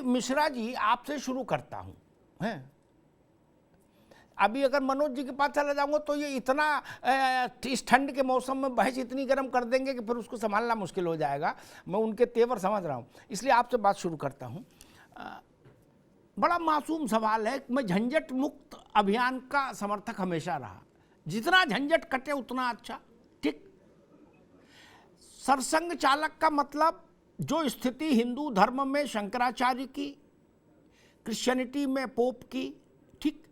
मिश्रा जी आपसे शुरू करता हूं, हैं अभी अगर मनोज जी के पास चला जाऊंगा तो ये इतना इस ठंड के मौसम में बहस इतनी गर्म कर देंगे कि फिर उसको संभालना मुश्किल हो जाएगा। मैं उनके तेवर समझ रहा हूँ, इसलिए आपसे बात शुरू करता हूँ। बड़ा मासूम सवाल है। मैं झंझट मुक्त अभियान का समर्थक हमेशा रहा, जितना झंझट कटे उतना अच्छा। ठीक, सरसंघ चालक का मतलब जो स्थिति हिंदू धर्म में शंकराचार्य की, क्रिश्चियनिटी में पोप की, ठीक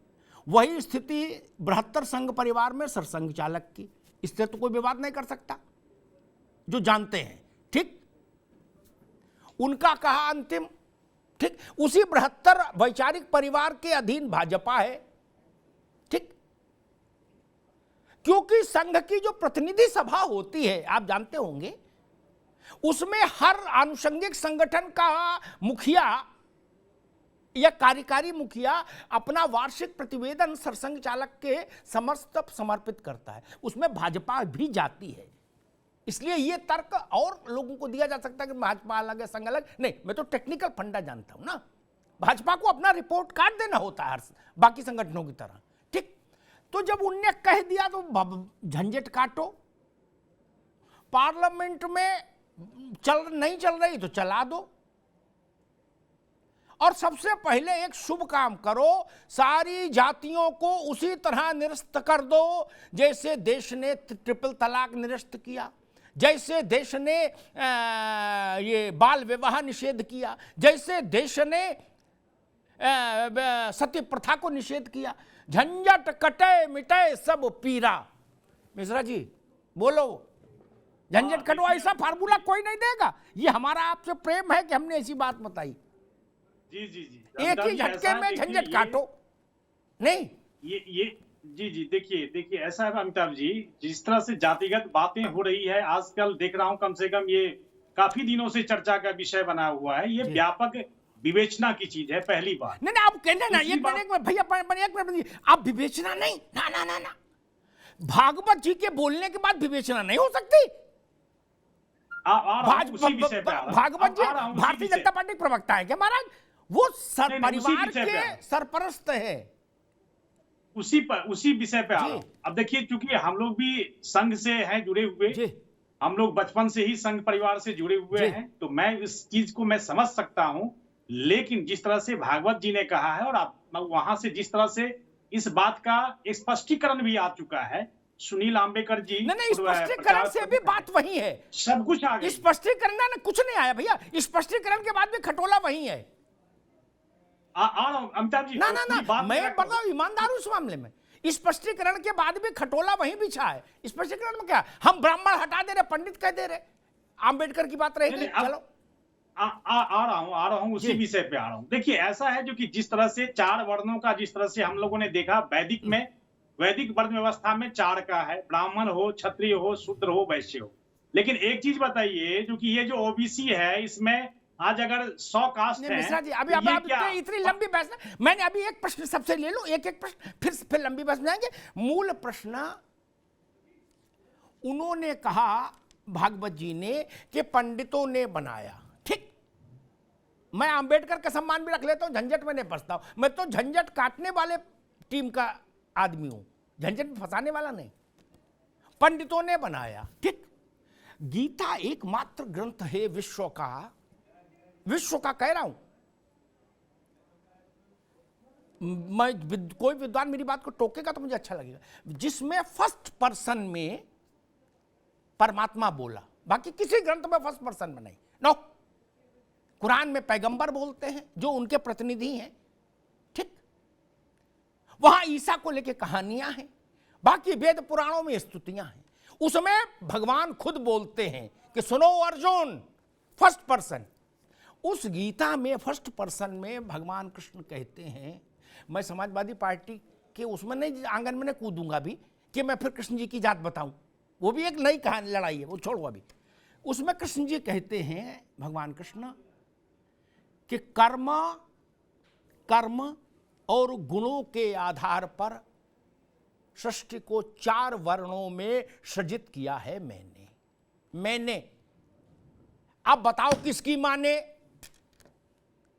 वही स्थिति बृहत्तर संघ परिवार में सरसंघ चालक की। इससे तो कोई विवाद नहीं कर सकता, जो जानते हैं। ठीक, उनका कहा अंतिम। ठीक, उसी बृहत्तर वैचारिक परिवार के अधीन भाजपा है। ठीक, क्योंकि संघ की जो प्रतिनिधि सभा होती है आप जानते होंगे, उसमें हर आनुषंगिक संगठन का मुखिया या कार्यकारी मुखिया अपना वार्षिक प्रतिवेदन सरसंघ चालक के समस्त समर्पित करता है। उसमें भाजपा भी जाती है। इसलिए ये तर्क और लोगों को दिया जा सकता है कि भाजपा अलग है, संघ अलग नहीं। मैं तो टेक्निकल फंडा जानता हूं ना। भाजपा को अपना रिपोर्ट कार्ड देना होता है बाकी संगठनों की तरह। ठीक, तो जब उनने कह दिया तो झंझट काटो। पार्लियामेंट में नहीं चल रही तो चला दो, और सबसे पहले एक शुभ काम करो, सारी जातियों को उसी तरह निरस्त कर दो जैसे देश ने ट्रिपल तलाक निरस्त किया, जैसे देश ने ये बाल विवाह निषेध किया, जैसे देश ने सती प्रथा को निषेध किया। झंझट कटे मिटे सब पीरा। मिश्रा जी बोलो, झंझट कटो, ऐसा फार्मूला कोई नहीं देगा। ये हमारा आपसे प्रेम है कि हमने ऐसी बात बताई। जी जी जी, एक ही झटके में झंझट काटो नहीं। ये जी देखिए ऐसा है अमिताभ जी, जिस तरह से जातिगत बातें हो रही है आजकल, देख रहा हूं कम से कम ये काफी दिनों से चर्चा का विषय बना हुआ है। ये व्यापक विवेचना की चीज है, पहली बात। नहीं आप कहना ना, एक मिनट भैया, आप विवेचना नहीं, ना ना ना ना, भागवत जी के बोलने के बाद विवेचना नहीं हो सकती। भागवत जी भारतीय जनता पार्टी प्रवक्ता है क्या महाराज? वो परिवार के सरपरस्त है। उसी विषय पे आ रहा हूं। अब देखिए, क्योंकि हम लोग भी संघ से हैं जुड़े हुए, हम लोग बचपन से ही संघ परिवार से जुड़े हुए हैं, तो मैं इस चीज को मैं समझ सकता हूं। लेकिन जिस तरह से भागवत जी ने कहा है, और वहां से जिस तरह से इस बात का स्पष्टीकरण भी आ चुका है, सुनील आंबेडकर जी, नहीं स्पष्टीकरण से भी बात वही है, सब कुछ आ गया। स्पष्टीकरण ना कुछ नहीं आया भैया, स्पष्टीकरण के बाद भी खटोला वही है। अमिताभ जी ना ना ना, मैं बताऊं ईमानदार हूं इस मामले में, स्पष्टीकरण के बाद भी खटोला वहीं बिछा है। स्पष्टीकरण में क्या, हम ब्राह्मण हटा दे रहे, पंडित कह दे रहे, आंबेडकर की बात रहेगी। चलो आ रहा हूं उसी विषय पे आ रहा हूं। देखिए, ऐसा है जो कि जिस तरह से 4 वर्णों का जिस तरह से हम लोगों ने देखा, वैदिक वर्ण व्यवस्था में 4 का है, ब्राह्मण हो, क्षत्रिय हो, शूद्र हो, वैश्य हो। लेकिन एक चीज बताइए, जो कि ये जो ओबीसी है, इसमें आज अगर 100 कास्ट है, मिश्रा जी अभी इतनी लंबी बहस, मैंने अभी एक प्रश्न सबसे ले लूं, एक प्रश्न, फिर लंबी बहस में जाएंगे। मूल प्रश्न, उन्होंने कहा भागवत जी ने कि पंडितों ने बनाया। ठीक, मैं अंबेडकर का सम्मान भी रख लेता हूं, झंझट में नहीं फंसता हूं। मैं तो झंझट काटने वाले टीम का आदमी हूं, झंझट में फंसाने वाला नहीं। पंडितों ने बनाया। ठीक, गीता एकमात्र ग्रंथ है विश्व का कह रहा हूं मैं, कोई विद्वान मेरी बात को टोकेगा तो मुझे अच्छा लगेगा, जिसमें फर्स्ट पर्सन में परमात्मा बोला। बाकी किसी ग्रंथ में फर्स्ट पर्सन में नहीं। नो, कुरान में पैगंबर बोलते हैं जो उनके प्रतिनिधि हैं। ठीक, वहां ईसा को लेके कहानियां हैं, बाकी वेद पुराणों में स्तुतियां हैं। उसमें भगवान खुद बोलते हैं कि सुनो अर्जुन, फर्स्ट पर्सन। उस गीता में फर्स्ट पर्सन में भगवान कृष्ण कहते हैं, मैं समाजवादी पार्टी के उसमें नहीं, आंगन में नहीं कूदूंगा भी कि मैं फिर कृष्ण जी की जात बताऊं, वो भी एक नई कहानी लड़ाई है, वो छोड़ो अभी। उसमें कृष्ण जी कहते हैं, भगवान कृष्ण, कि कर्म और गुणों के आधार पर सृष्टि को 4 वर्णों में सृजित किया है मैंने। अब बताओ किसकी माने?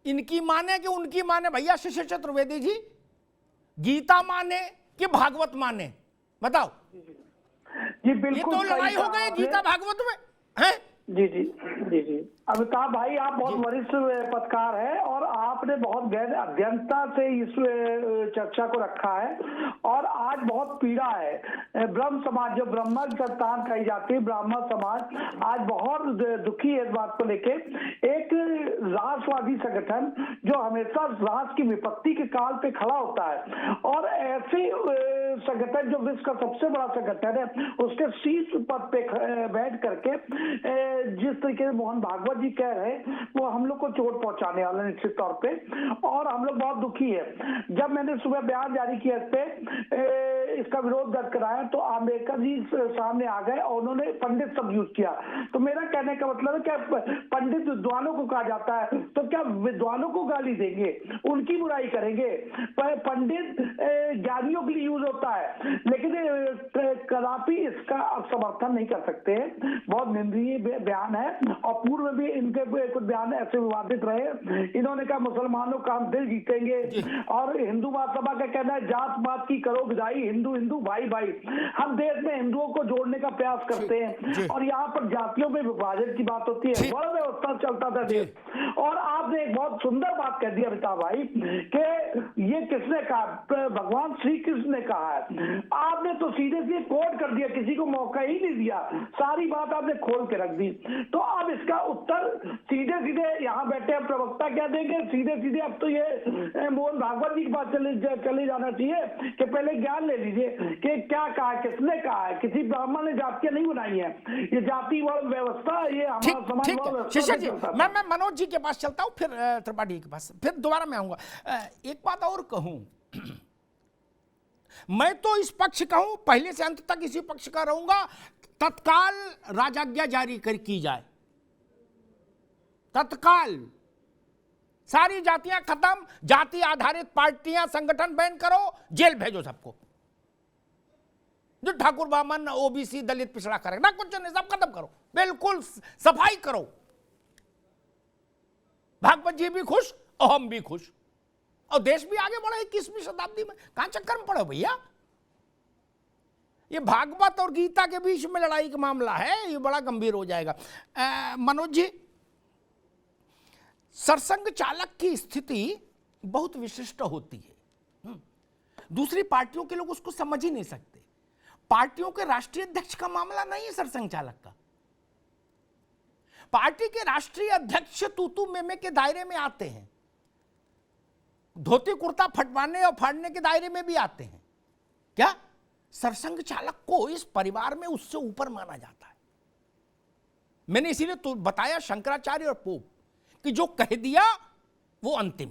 इनकी माने कि उनकी माने भैया शिशिर चतुर्वेदी जी? गीता माने कि भागवत माने? बताओ। जी बिल्कुल, ये तो लड़ाई हो गई गीता भागवत में है। जी जी जी जी। अमिताभ भाई, आप बहुत वरिष्ठ पत्रकार है और आपने बहुत गहन अध्ययनता से इस चर्चा को रखा है। और आज बहुत पीड़ा है। ब्रह्म समाज, जो ब्रह्म की संतान कही जाती है, ब्राह्मण समाज आज बहुत दुखी है इस बात को लेके। एक राष्ट्रवादी संगठन जो हमेशा राष्ट्र की विपत्ति के काल पे खड़ा होता है, और ऐसे संगठन जो विश्व का सबसे बड़ा संगठन है, उसके शीर्ष पद पे बैठ करके जिस तरीके से मोहन भागवत जी कह रहे हैं, वो हम लोग को चोट पहुंचाने वाला है निश्चित तौर पे। और हम लोग बहुत दुखी है। जब मैंने सुबह बयान जारी किया इस पे, इसका विरोध दर्ज कराया, तो आम्बेडकर जी सामने आ गए और उन्होंने पंडित शब्द यूज किया। तो मेरा कहने का मतलब है कि पंडित विद्वानों को कहा जाता है, तो क्या विद्वानों को गाली देंगे, उनकी बुराई करेंगे? पंडित ज्ञानियों के लिए यूज होता है, लेकिन कदापि इसका समर्थन नहीं कर सकते हैं। बहुत निंदनीय बयान है। और पूर्व में भी इनके कुछ बयान ऐसे विवादित रहे। इन्होंने कहा मुसलमानों का हम दिल जीतेंगे, और हिंदू महासभा का कहना है जात पात की करो विदाई, हिंदू हिंदू भाई भाई। हम देश में हिंदुओं को जोड़ने का प्रयास करते हैं, और यहाँ पर जातियों में विभाजन की बात होती है। बड़ा व्यवस्था चलता था देश। और आपने एक बहुत सुंदर बात कह दी अमिताभ भाई, कि ये किसने कहा? भगवान श्री कृष्ण ने कहा है। आपने तो सीधे सीधे कोट कर दिया, किसी को मौका ही नहीं दिया। सारी बात आपने खोल के रख दी। तो अब इसका उत्तर सीधे सीधे यहाँ बैठे प्रवक्ता क्या देंगे? सीधे सीधे अब तो ये मोहन भागवत जी के पास चले जाना चाहिए कि पहले ज्ञान ले लीजिए कि क्या कहा, किसने कहा है। किसी ब्राह्मण ने जातियां नहीं बनाई है। ये जाति व्यवस्था, ये हमारा समाज। शिशिर जी, मैं मनोज जी के पास चलता हूँ, फिर त्रिपाठी के पास, फिर दोबारा मैं आऊंगा। एक बात और कहूं, मैं तो इस पक्ष का हूं, पहले से अंत तक इसी पक्ष का रहूंगा। तत्काल राजाज्ञा जारी की जाए, तत्काल सारी जातियां खत्म, जाति आधारित पार्टियां संगठन बैन करो, जेल भेजो सबको। जो ठाकुर ब्राह्मण ओबीसी दलित पिछड़ा करे ना, कुछ नहीं, सब खत्म करो, बिल्कुल सफाई करो। भागवत जी भी खुश और हम भी खुश, और देश भी आगे बढ़े 21वीं शताब्दी में। कहां चक्कर में पड़े भैया? ये भागवत और गीता के बीच में लड़ाई का मामला है, ये बड़ा गंभीर हो जाएगा। मनोज जी, सरसंघ चालक की स्थिति बहुत विशिष्ट होती है। दूसरी पार्टियों के लोग उसको समझ ही नहीं सकते। पार्टियों के राष्ट्रीय अध्यक्ष का मामला नहीं है सरसंघ चालक का। पार्टी के राष्ट्रीय अध्यक्ष तूतू मेमे के दायरे में आते हैं, धोती कुर्ता फटवाने और फाड़ने के दायरे में भी आते हैं। क्या सरसंघ चालक को इस परिवार में उससे ऊपर माना जाता है? मैंने इसीलिए तो बताया शंकराचार्य और पोप कि जो कह दिया वो अंतिम।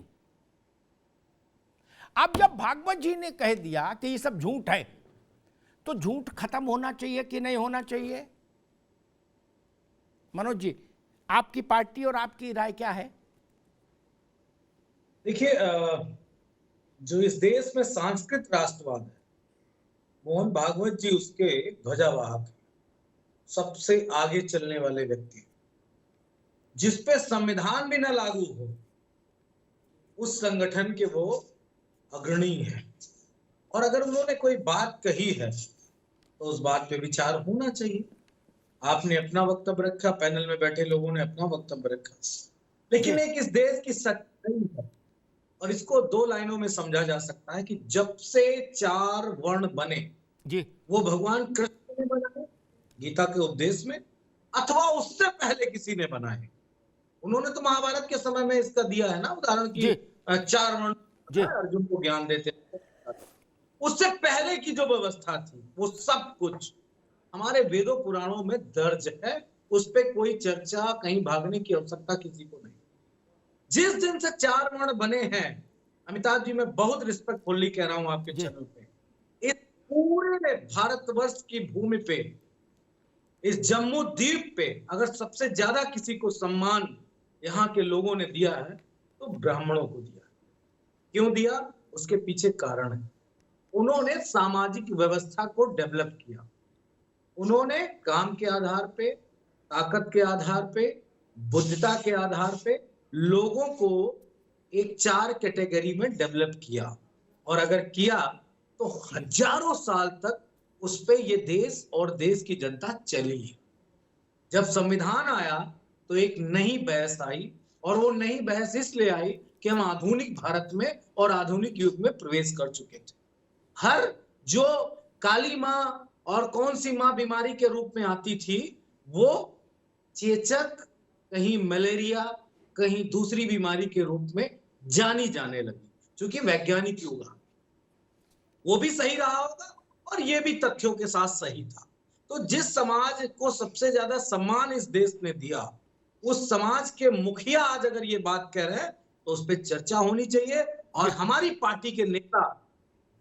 अब जब भागवत जी ने कह दिया कि ये सब झूठ है, तो झूठ खत्म होना चाहिए कि नहीं होना चाहिए? मनोज जी, आपकी पार्टी और आपकी राय क्या है? देखिए, जो इस देश में सांस्कृत राष्ट्रवाद है, मोहन भागवत जी उसके ध्वजावाहक, सबसे आगे चलने वाले व्यक्ति, जिस पे संविधान भी न लागू हो, उस संगठन के वो अग्रणी है। और अगर उन्होंने कोई बात कही है तो उस बात पे विचार होना चाहिए। आपने अपना वक्तव्य रखा, पैनल में बैठे लोगों ने अपना वक्तव्य रखा, लेकिन एक इस देश की सच्चाई है, और इसको दो लाइनों में समझा जा सकता है कि जब से 4 वर्ण बने जी, वो भगवान कृष्ण ने बनाए गीता के उपदेश में, अथवा उससे पहले किसी ने बनाए। उन्होंने तो महाभारत के समय में इसका दिया है ना उदाहरण की 4 वर्ण अर्जुन को ज्ञान देते। उससे पहले की जो व्यवस्था थी वो सब कुछ हमारे वेदों पुराणों में दर्ज है। उस पे कोई चर्चा, कहीं भागने की आवश्यकता किसी को नहीं। जिस दिन से 4 वर्ण बने हैं, अमिताभ जी मैं बहुत रिस्पेक्टफुली कह रहा हूं आपके चैनल पे, इस पूरे भारतवर्ष की भूमि पे, इस जम्मू द्वीप पे अगर सबसे ज्यादा किसी को सम्मान यहाँ के लोगों ने दिया है तो ब्राह्मणों को दिया। क्यों दिया? उसके पीछे कारण है। उन्होंने सामाजिक व्यवस्था को डेवलप किया। उन्होंने काम के आधार पे, ताकत के आधार पे, बुद्धिता के आधार पे लोगों को एक 4 कैटेगरी में डेवलप किया, और अगर किया तो हजारों साल तक उस पे ये देश और देश की जनता चली है। जब संविधान आया तो एक नई बहस आई, और वो नई बहस इसलिए आई कि हम आधुनिक भारत में और आधुनिक युग में प्रवेश कर चुके थे। हर जो काली माँ और कौन सी माँ बीमारी के रूप में आती थी, वो चेचक, कहीं मलेरिया, कहीं दूसरी बीमारी के रूप में जानी जाने लगी, क्योंकि वैज्ञानिक युग आ, वो भी सही रहा होगा और ये भी तथ्यों के साथ सही था। तो जिस समाज को सबसे ज्यादा सम्मान इस देश ने दिया, उस समाज के मुखिया आज अगर ये बात कह रहे हैं तो उस पर चर्चा होनी चाहिए। और हमारी पार्टी के नेता,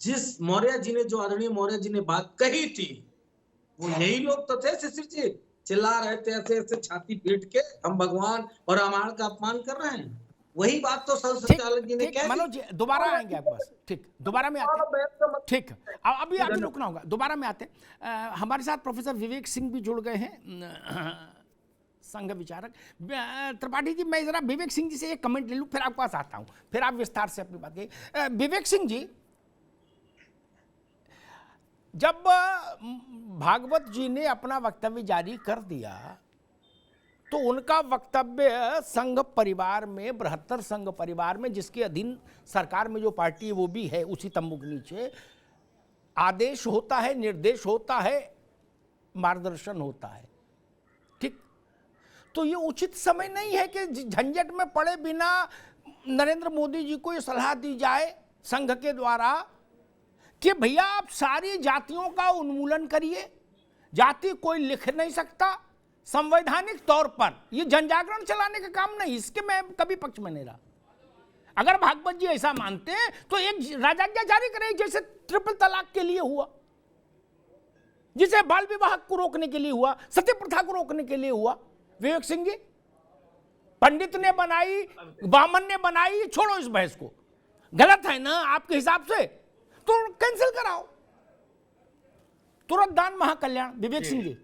जिस मौर्य जी ने, जो आदरणीय मौर्य जी ने बात कही थी, वो यही लोग तो थे। शिशिर जी चिल्ला रहे थे ऐसे ऐसे छाती पीट के, हम भगवान और रामायण का अपमान कर रहे हैं। वही बात तो संचालक जी ने कहा। मनोज जी दोबारा आएंगे आप पास, ठीक, दोबारा में आते हैं, ठीक, अभी रुकना होगा, दोबारा में आते हैं। हमारे साथ प्रोफेसर विवेक सिंह भी जुड़ गए हैं, संघ विचारक। त्रिपाठी जी, मैं जरा विवेक सिंह जी से एक कमेंट ले लूं, फिर आपके पास आता हूं, फिर आप विस्तार से अपनी बात कहिए। विवेक सिंह जी, जब भागवत जी ने अपना वक्तव्य जारी कर दिया तो उनका वक्तव्य संघ परिवार में, बृहत्तर संघ परिवार में, जिसके अधीन सरकार में जो पार्टी है वो भी है, उसी तंबू के नीचे आदेश होता है, निर्देश होता है, मार्गदर्शन होता है, ठीक। तो ये उचित समय नहीं है कि झंझट में पड़े बिना नरेंद्र मोदी जी को ये सलाह दी जाए संघ के द्वारा कि भैया आप सारी जातियों का उन्मूलन करिए, जाति कोई लिख नहीं सकता, संवैधानिक तौर पर ये जनजागरण चलाने का काम नहीं, इसके मैं कभी पक्ष में नहीं रहा। अगर भागवत जी ऐसा मानते हैं तो एक राजाज्ञा जारी करें, जैसे ट्रिपल तलाक के लिए हुआ, जिसे बाल विवाह को रोकने के लिए हुआ, सती प्रथा को रोकने के लिए हुआ। विवेक सिंह जी, पंडित ने बनाई, बामन ने बनाई, छोड़ो इस बहस को, गलत है ना आपके हिसाब से, तो कैंसिल कराओ, तुरंत दान महाकल्याण। विवेक सिंह जी,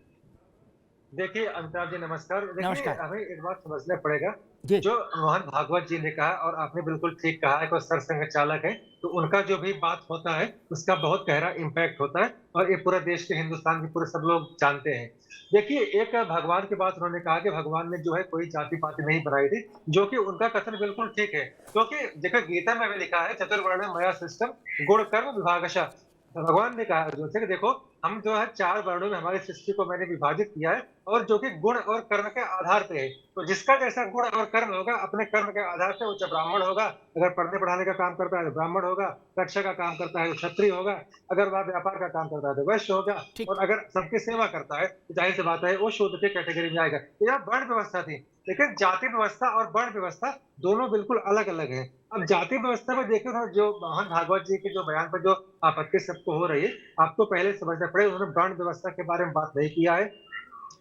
देखिए अमिताभ जी नमस्कार। नमस्कार। हमें एक बात समझना पड़ेगा, जो मोहन भागवत जी ने कहा, और आपने बिल्कुल ठीक कहा है कि सरसंघ चालक है, तो उनका जो भी बात होता है उसका बहुत गहरा इम्पैक्ट होता है, और ये पूरे देश के, हिंदुस्तान के पूरे सब लोग जानते हैं। देखिए, एक भगवान की बात उन्होंने कहा कि भगवान ने जो है कोई जाति पाति नहीं बनाई थी, जो कि उनका कथन बिल्कुल ठीक है, क्योंकि देखो गीता में भी लिखा है चतुर्वर्ण मया सिस्टम गुण कर्म विभागशः। भगवान ने कहा अर्जुन से कि देखो हम जो है 4 वर्णों में हमारी सृष्टि को मैंने विभाजित किया है, और जो कि गुण और कर्म के आधार पे है। तो जिसका जैसा गुण और कर्म होगा, अपने कर्म के आधार से वो चाहे ब्राह्मण होगा, अगर पढ़ने पढ़ाने का काम करता है तो ब्राह्मण होगा, रक्षा का काम करता है तो क्षत्रिय होगा, अगर वह व्यापार का काम करता है तो वैश्य होगा, और अगर सबकी सेवा करता है तो जाहिर सी बात है वो शूद्र के कैटेगरी में आएगा। तो यह वर्ण व्यवस्था थी, लेकिन जाति व्यवस्था और वर्ण व्यवस्था दोनों बिल्कुल अलग अलग है। अब जाति व्यवस्था में देखिए ना, जो मोहन भागवत जी के जो बयान पर जो आपत्ति सबको हो रही है, आपको पहले समझना पड़ेगा, उन्होंने वर्ण व्यवस्था के बारे में बात नहीं किया है,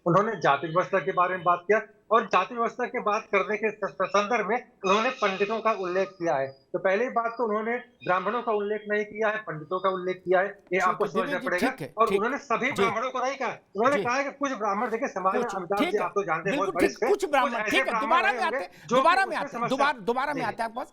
उन्होंने जाति व्यवस्था के बारे में बात किया, और जाति व्यवस्था की बात करने के संदर्भ में उन्होंने पंडितों का उल्लेख किया है। तो पहली बात तो उन्होंने ब्राह्मणों का उल्लेख नहीं किया है, पंडितों का उल्लेख किया है, ये आपको समझना पड़ेगा। और उन्होंने सभी ब्राह्मणों को नहीं कहा, उन्होंने कहा कि कुछ ब्राह्मण देखिए समाज में, अमिताभ जी आप तो जानते हैं, कुछ ब्राह्मण, ठीक है, दोबारा में आते हैं आपके पास।